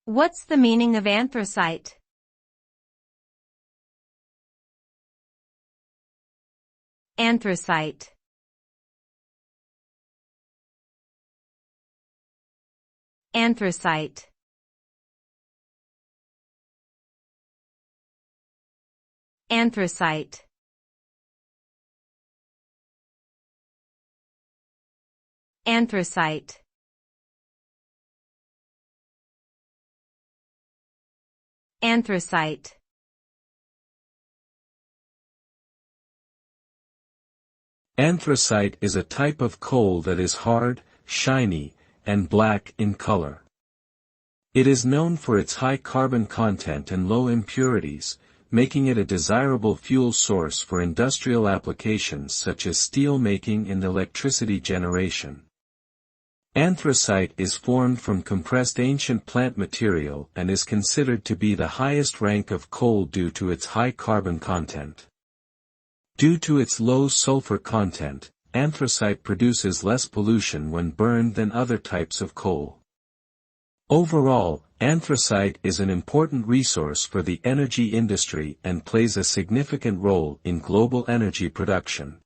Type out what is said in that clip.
What's the meaning of anthracite? Anthracite. Anthracite. Anthracite. Anthracite. Anthracite. Anthracite is a type of coal that is hard, shiny, and black in color. It is known for its high carbon content and low impurities, making it a desirable fuel source for industrial applications such as steel making and electricity generation. Anthracite is formed from compressed ancient plant material and is considered to be the highest rank of coal due to its high carbon content. Due to its low sulfur content, anthracite produces less pollution when burned than other types of coal. Overall, anthracite is an important resource for the energy industry and plays a significant role in global energy production.